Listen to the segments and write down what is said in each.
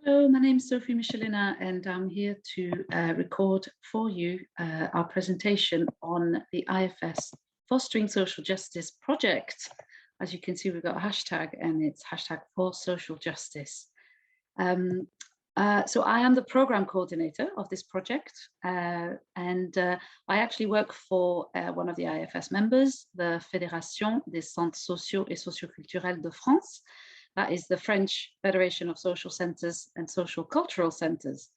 Hello, my name is Sophie Michelina, and I'm here to record for you our presentation on the IFS Fostering Social Justice project. As you can see, we've got a hashtag, and it's hashtag for social justice. So I am the program coordinator of this project, and I actually work for one of the IFS members, the Fédération des Centres Sociaux et Socioculturels de France. That is the French Federation of Social Centres and Social Cultural Centres.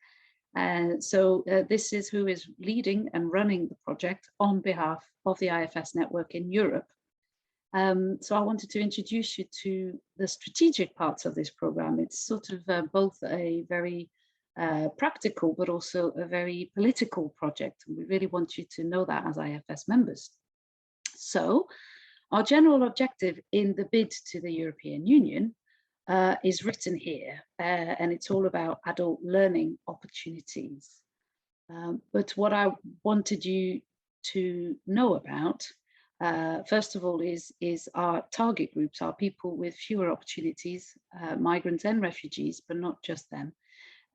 And so this is who is leading and running the project on behalf of the IFS network in Europe. So I wanted to introduce you to the strategic parts of this program. It's sort of both a very practical, but also a very political project. And we really want you to know that as IFS members. So our general objective in the bid to the European Union is written here, and it's all about adult learning opportunities. But what I wanted you to know about, first of all, is our target groups, our people with fewer opportunities, migrants and refugees, but not just them.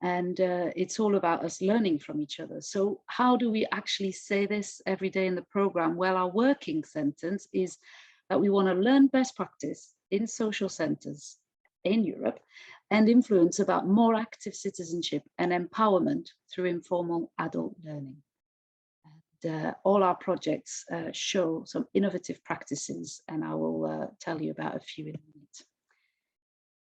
And it's all about us learning from each other. So how do we actually say this every day in the program? Well, our working sentence is that we want to learn best practice in social centers in Europe and influence about more active citizenship and empowerment through informal adult learning. And all our projects show some innovative practices, and I will tell you about a few in a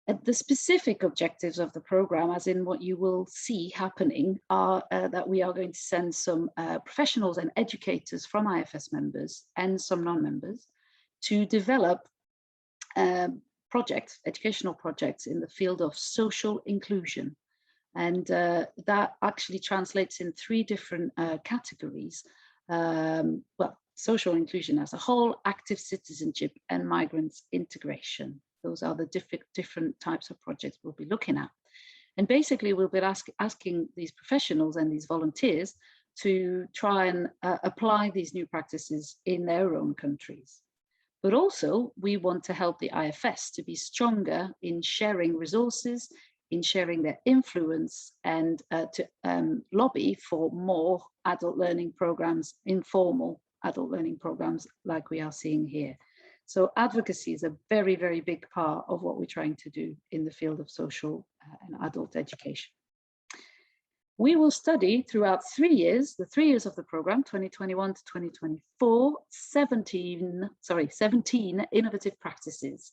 minute. The specific objectives of the program, as in what you will see happening, are that we are going to send some professionals and educators from IFS members and some non-members to develop projects, educational projects in the field of social inclusion. And that actually translates in three different categories. Well, social inclusion as a whole, active citizenship, and migrants integration. Those are the different types of projects we'll be looking at. And basically, we'll be asking these professionals and these volunteers to try and apply these new practices in their own countries. But also, we want to help the IFS to be stronger in sharing resources, in sharing their influence, and to lobby for more adult learning programs, informal adult learning programs like we are seeing here. So advocacy is a very, very big part of what we're trying to do in the field of social and adult education. We will study throughout 3 years, the 3 years of the program, 2021 to 2024, 17 innovative practices.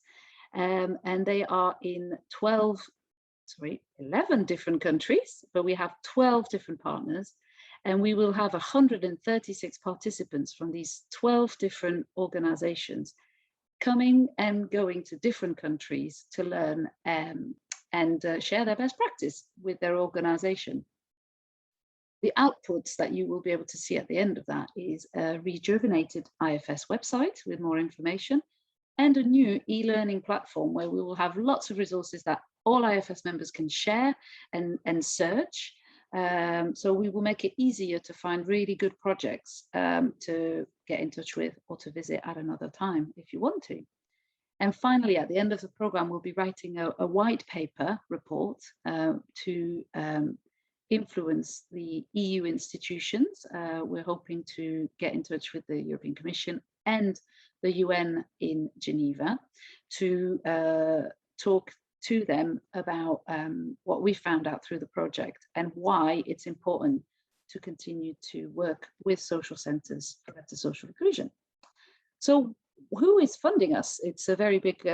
And they are in 11 different countries, but we have 12 different partners. And we will have 136 participants from these 12 different organizations coming and going to different countries to learn and share their best practice with their organization. The outputs that you will be able to see at the end of that is a rejuvenated IFS website with more information and a new e-learning platform where we will have lots of resources that all IFS members can share and search. So we will make it easier to find really good projects to get in touch with or to visit at another time if you want to. And finally, at the end of the program, we'll be writing a white paper report to influence the EU institutions. We're hoping to get in touch with the European Commission and the UN in Geneva to talk to them about what we found out through the project and why it's important to continue to work with social centres for better social inclusion. So who is funding us? It's a very big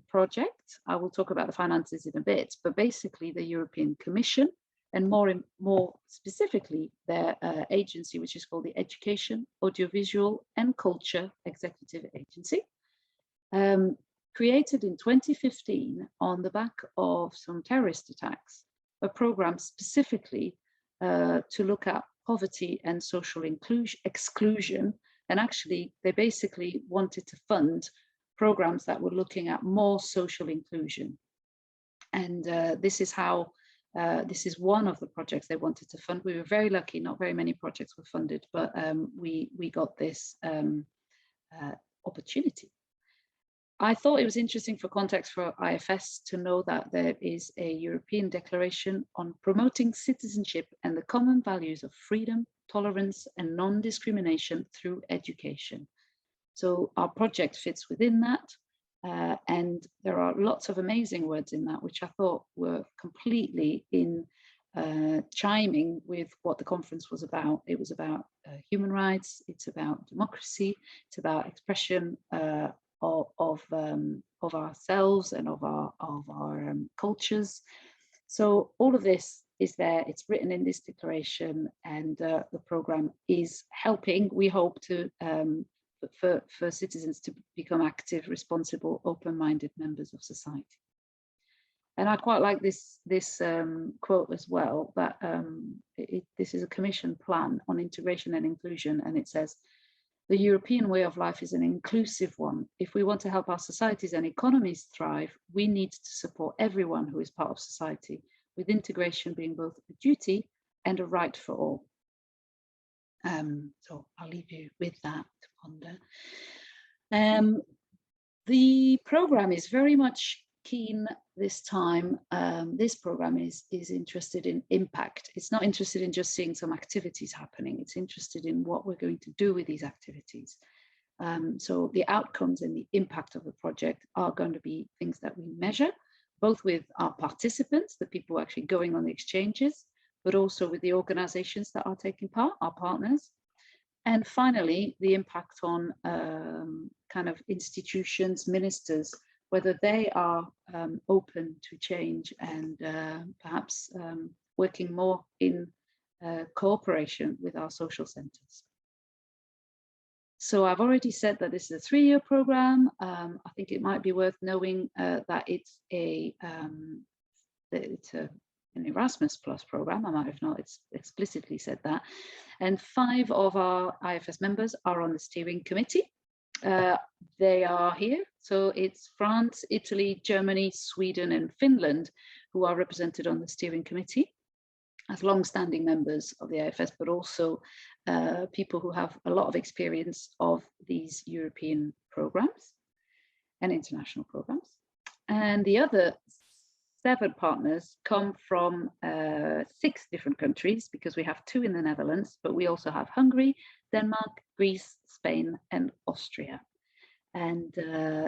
project. I will talk about the finances in a bit, but basically the European Commission, and more specifically their agency, which is called the Education, Audiovisual and Culture Executive Agency, created in 2015 on the back of some terrorist attacks, a program specifically to look at poverty and social exclusion. And actually, they basically wanted to fund programs that were looking at more social inclusion. And this is how this is one of the projects they wanted to fund. We were very lucky, not very many projects were funded, but we got this opportunity. I thought it was interesting for context for IFS to know that there is a European Declaration on promoting citizenship and the common values of freedom, tolerance, and non-discrimination through education. So our project fits within that. And there are lots of amazing words in that, which I thought were completely in chiming with what the conference was about. It was about human rights, it's about democracy, it's about expression of ourselves and of our cultures. So all of this is there, it's written in this declaration, and the program is helping, we hope, to for citizens to become active, responsible, open-minded members of society. And I quite like this quote as well, that this is a Commission plan on integration and inclusion, and it says, the European way of life is an inclusive one. If we want to help our societies and economies thrive, we need to support everyone who is part of society, with integration being both a duty and a right for all. So I'll leave you with that to ponder. The program is very much keen this time. This program is interested in impact. It's not interested in just seeing some activities happening. It's interested in what we're going to do with these activities. So the outcomes and the impact of the project are going to be things that we measure, both with our participants, the people actually going on the exchanges, but also with the organizations that are taking part, our partners. And finally, the impact on kind of institutions, ministers, whether they are open to change and perhaps working more in cooperation with our social centres. So I've already said that this is a 3-year program. I think it might be worth knowing that it's an Erasmus Plus program. I might have not explicitly said that. And 5 of our IFS members are on the steering committee. They are here. So it's France, Italy, Germany, Sweden, and Finland who are represented on the steering committee as long-standing members of the IFS, but also people who have a lot of experience of these European programs and international programs. And the other 7 partners come from 6 different countries, because we have 2 in the Netherlands, but we also have Hungary, Denmark, Greece, Spain, and Austria. And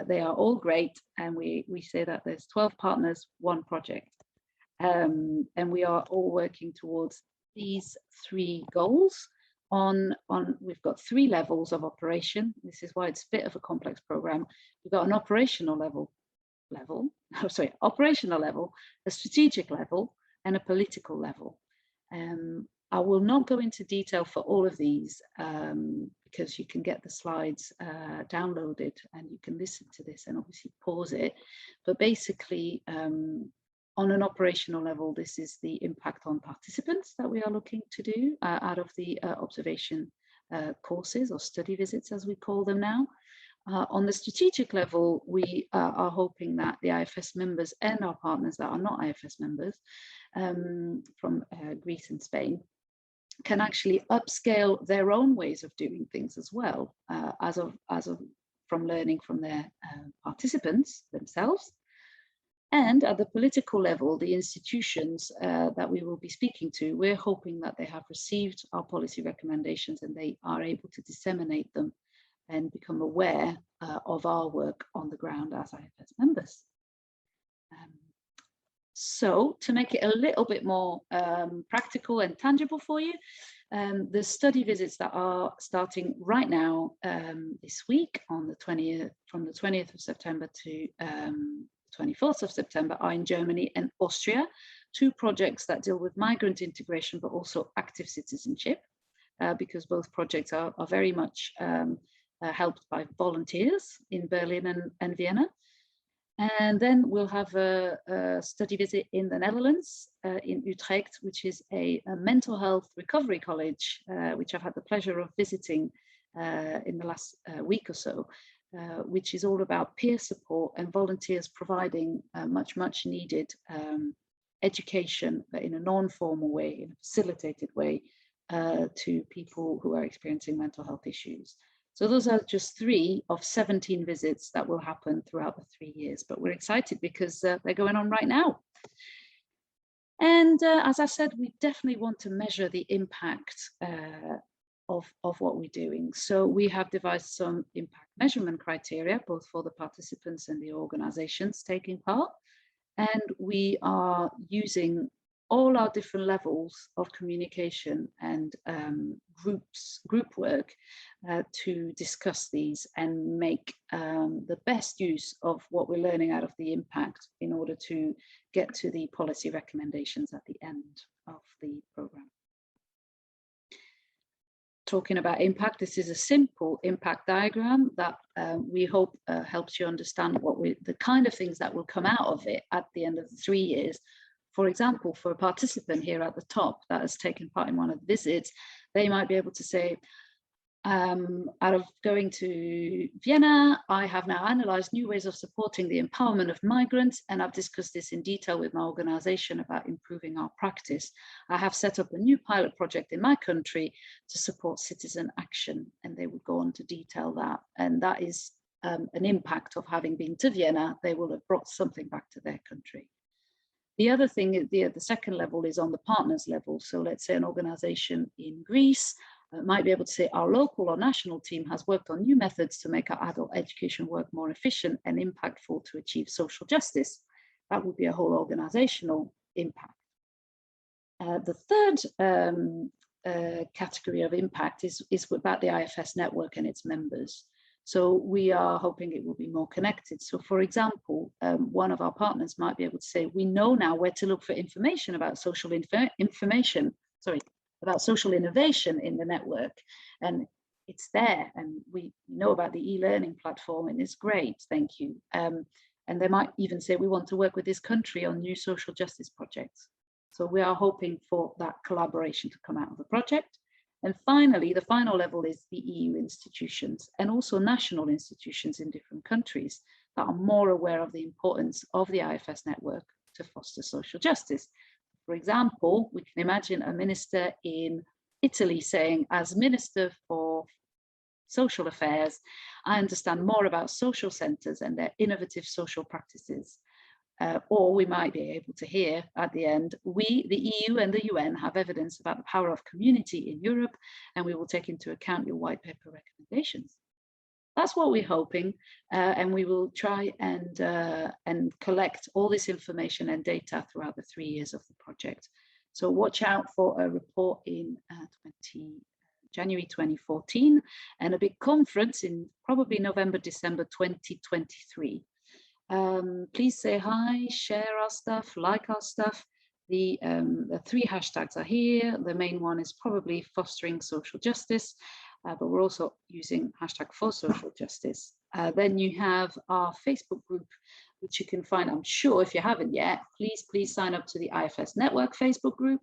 they are all great. And we say that there's 12 partners, 1 project. And we are all working towards these 3 goals. We've got 3 levels of operation. This is why it's a bit of a complex program. We've got an operational level, a strategic level, and a political level. I will not go into detail for all of these because you can get the slides downloaded and you can listen to this and obviously pause it. But basically, on an operational level, this is the impact on participants that we are looking to do out of the observation courses, or study visits as we call them now. On the strategic level, we are hoping that the IFS members and our partners that are not IFS members from Greece and Spain can actually upscale their own ways of doing things as well, from learning from their participants themselves. And at the political level, the institutions that we will be speaking to, we're hoping that they have received our policy recommendations and they are able to disseminate them and become aware of our work on the ground as IFS members. So to make it a little bit more practical and tangible for you, the study visits that are starting right now this week on the 20th, from the 20th of September to 24th of September, are in Germany and Austria, 2 projects that deal with migrant integration, but also active citizenship, because both projects are very much helped by volunteers in Berlin and Vienna. And then we'll have a study visit in the Netherlands, in Utrecht, which is a mental health recovery college, which I've had the pleasure of visiting in the last week or so, which is all about peer support and volunteers providing much needed education, but in a non-formal way, in a facilitated way, to people who are experiencing mental health issues. So those are just 3 of 17 visits that will happen throughout the 3 years, but we're excited because they're going on right now. And as I said, we definitely want to measure the impact of what we're doing. So we have devised some impact measurement criteria, both for the participants and the organizations taking part. And we are using all our different levels of communication and group work to discuss these and make the best use of what we're learning out of the impact in order to get to the policy recommendations at the end of the program. Talking about impact, this is a simple impact diagram that we hope helps you understand the kind of things that will come out of it at the end of the 3 years. For example, for a participant here at the top that has taken part in one of the visits, they might be able to say, out of going to Vienna, I have now analyzed new ways of supporting the empowerment of migrants, and I've discussed this in detail with my organization about improving our practice. I have set up a new pilot project in my country to support citizen action, and they would go on to detail that. And that is an impact of having been to Vienna. They will have brought something back to their country. The other thing, the second level is on the partners level. So let's say an organization in Greece might be able to say our local or national team has worked on new methods to make our adult education work more efficient and impactful to achieve social justice. That would be a whole organizational impact. The third category of impact is about the IFS network and its members. So we are hoping it will be more connected. So for example, one of our partners might be able to say, we know now where to look for information about social innovation in the network, and it's there, and we know about the e-learning platform, and it's great, thank you. And they might even say, we want to work with this country on new social justice projects. So we are hoping for that collaboration to come out of the project. And finally, the final level is the EU institutions and also national institutions in different countries that are more aware of the importance of the IFS network to foster social justice. For example, we can imagine a minister in Italy saying, as Minister for Social Affairs, I understand more about social centres and their innovative social practices. Or we might be able to hear at the end, we, the EU and the UN, have evidence about the power of community in Europe, and we will take into account your white paper recommendations. That's what we're hoping, and we will try and collect all this information and data throughout the 3 years of the project. So watch out for a report in January 2014 and a big conference in probably November, December 2023. Please say hi, share our stuff, like our stuff. The 3 hashtags are here. The main one is probably fostering social justice, but we're also using hashtag for social justice. Then you have our Facebook group, which you can find, I'm sure if you haven't yet, please sign up to the IFS Network Facebook group.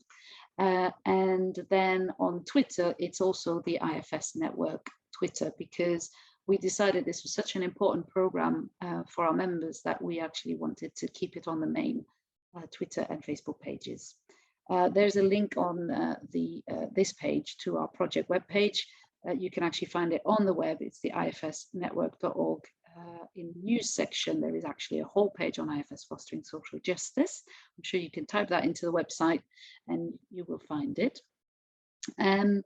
And then on Twitter, it's also the IFS Network Twitter, because we decided this was such an important program for our members that we actually wanted to keep it on the main Twitter and Facebook pages. There's a link on this page to our project webpage. You can actually find it on the web. It's the ifsnetwork.org. In the news section, there is actually a whole page on IFS Fostering Social Justice. I'm sure you can type that into the website and you will find it. And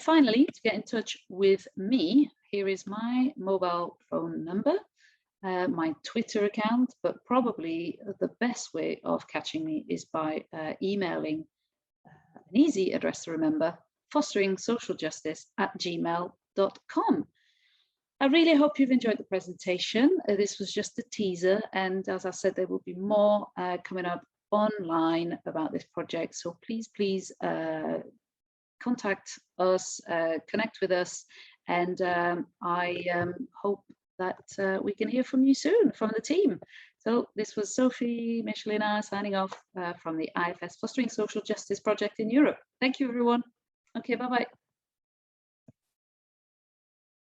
finally, to get in touch with me, here is my mobile phone number, my Twitter account, but probably the best way of catching me is by emailing an easy address to remember, fosteringsocialjustice@gmail.com. I really hope you've enjoyed the presentation. This was just a teaser, and as I said, there will be more coming up online about this project. So please contact us, connect with us, and I hope that we can hear from you soon from the team. So this was Sophie Michelina signing off from the IFS Fostering Social Justice Project in Europe. Thank you, everyone. Okay, bye-bye.